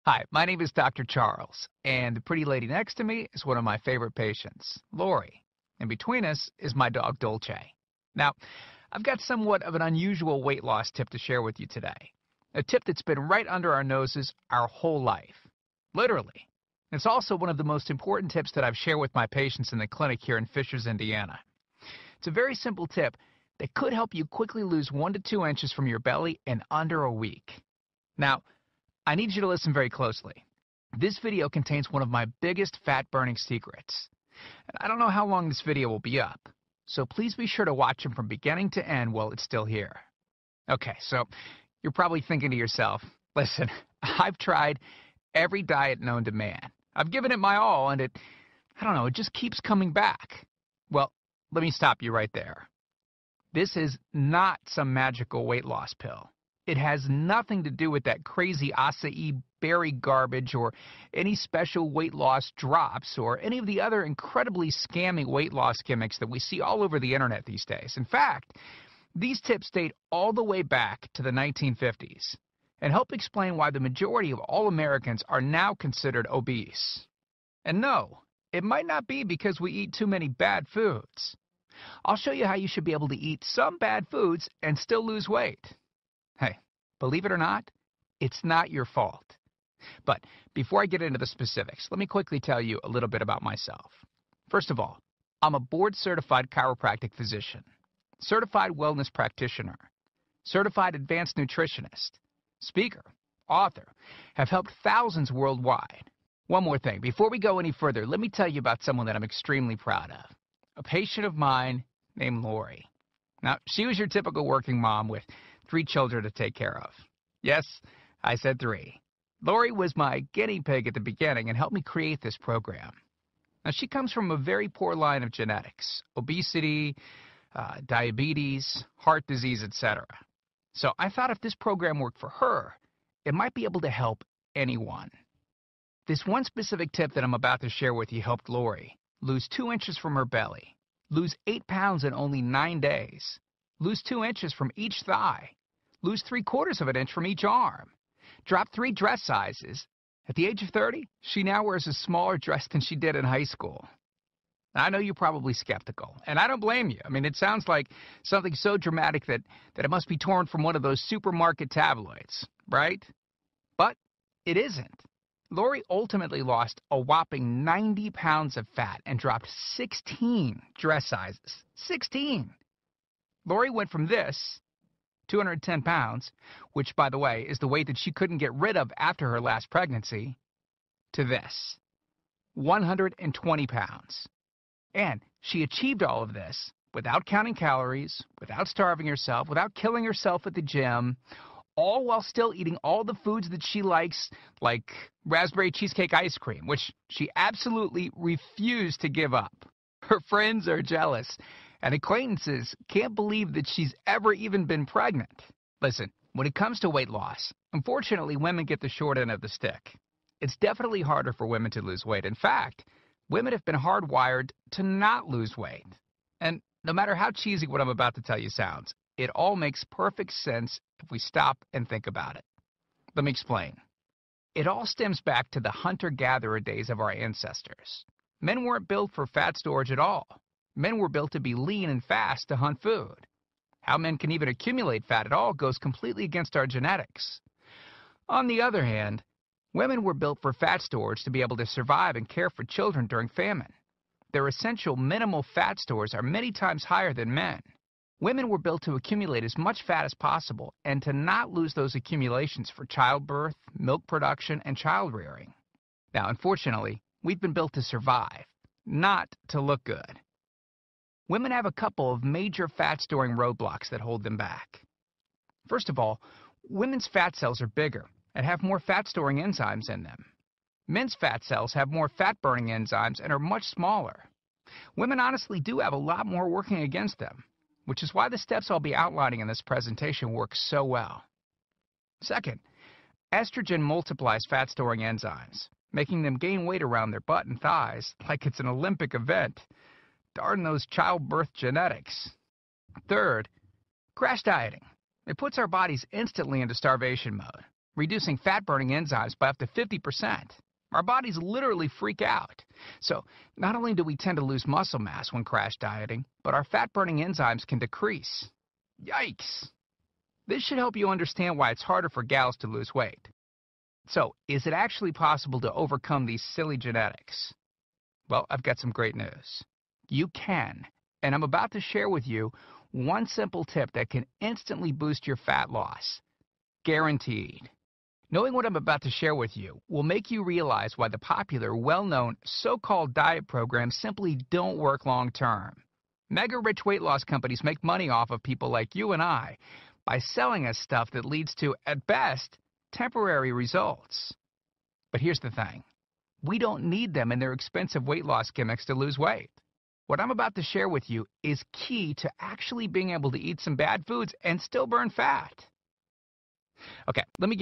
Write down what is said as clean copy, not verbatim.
Hi, my name is Dr. Charles, and the pretty lady next to me is one of my favorite patients, Lori. And between us is my dog, Dolce. Now, I've got somewhat of an unusual weight loss tip to share with you today. A tip that's been right under our noses our whole life. Literally. It's also one of the most important tips that I've shared with my patients in the clinic here in Fishers, Indiana. It's a very simple tip that could help you quickly lose 1 to 2 inches from your belly in under a week. Now, I need you to listen very closely. This video contains one of my biggest fat-burning secrets. And I don't know how long this video will be up, so please be sure to watch it from beginning to end while it's still here. Okay, so you're probably thinking to yourself, listen, I've tried every diet known to man. I've given it my all, and it just keeps coming back. Well, let me stop you right there. This is not some magical weight loss pill. It has nothing to do with that crazy acai berry garbage or any special weight loss drops or any of the other incredibly scammy weight loss gimmicks that we see all over the internet these days. In fact, these tips date all the way back to the 1950s and help explain why the majority of all Americans are now considered obese. And no, it might not be because we eat too many bad foods. I'll show you how you should be able to eat some bad foods and still lose weight. Hey, believe it or not, it's not your fault. But before I get into the specifics, let me quickly tell you a little bit about myself. First of all, I'm a board-certified chiropractic physician, certified wellness practitioner, certified advanced nutritionist, speaker, author, have helped thousands worldwide. One more thing, before we go any further, let me tell you about someone that I'm extremely proud of, a patient of mine named Lori. Now, she was your typical working mom with 3 children to take care of. Yes, I said 3. Lori was my guinea pig at the beginning and helped me create this program. Now, she comes from a very poor line of genetics, obesity, diabetes, heart disease, etc. So I thought if this program worked for her, it might be able to help anyone. This one specific tip that I'm about to share with you helped Lori lose 2 inches from her belly, lose 8 pounds in only 9 days, lose 2 inches from each thigh, lose 3/4 of an inch from each arm, drop 3 dress sizes. At the age of 30, she now wears a smaller dress than she did in high school. Now, I know you're probably skeptical, and I don't blame you. I mean, it sounds like something so dramatic that it must be torn from one of those supermarket tabloids, right? But it isn't. Lori ultimately lost a whopping 90 pounds of fat and dropped 16 dress sizes. 16! Lori went from this, 210 pounds, which, by the way, is the weight that she couldn't get rid of after her last pregnancy, to this, 120 pounds. And she achieved all of this without counting calories, without starving herself, without killing herself at the gym, all while still eating all the foods that she likes, like raspberry cheesecake ice cream, which she absolutely refused to give up. Her friends are jealous, and acquaintances can't believe that she's ever even been pregnant. Listen, when it comes to weight loss, unfortunately, women get the short end of the stick. It's definitely harder for women to lose weight. In fact, women have been hardwired to not lose weight. And no matter how cheesy what I'm about to tell you sounds, it all makes perfect sense if we stop and think about it. Let me explain. It all stems back to the hunter-gatherer days of our ancestors. Men weren't built for fat storage at all. Men were built to be lean and fast to hunt food. How men can even accumulate fat at all goes completely against our genetics. On the other hand, women were built for fat storage to be able to survive and care for children during famine. Their essential minimal fat stores are many times higher than men. Women were built to accumulate as much fat as possible and to not lose those accumulations for childbirth, milk production, and child rearing. Now, unfortunately, we've been built to survive, not to look good. Women have a couple of major fat-storing roadblocks that hold them back. First of all, women's fat cells are bigger and have more fat-storing enzymes in them. Men's fat cells have more fat-burning enzymes and are much smaller. Women honestly do have a lot more working against them, which is why the steps I'll be outlining in this presentation work so well. Second, estrogen multiplies fat-storing enzymes, making them gain weight around their butt and thighs like it's an Olympic event. Darn those childbirth genetics. Third, crash dieting. It puts our bodies instantly into starvation mode. reducing fat-burning enzymes by up to 50%. Our bodies literally freak out. So, not only do we tend to lose muscle mass when crash dieting, but our fat-burning enzymes can decrease. Yikes! This should help you understand why it's harder for gals to lose weight. So, is it actually possible to overcome these silly genetics? Well, I've got some great news. You can, and I'm about to share with you one simple tip that can instantly boost your fat loss. Guaranteed. Knowing what I'm about to share with you will make you realize why the popular, well-known, so-called diet programs simply don't work long-term. Mega-rich weight loss companies make money off of people like you and I by selling us stuff that leads to, at best, temporary results. But here's the thing. We don't need them in their expensive weight loss gimmicks to lose weight. What I'm about to share with you is key to actually being able to eat some bad foods and still burn fat. Okay, let me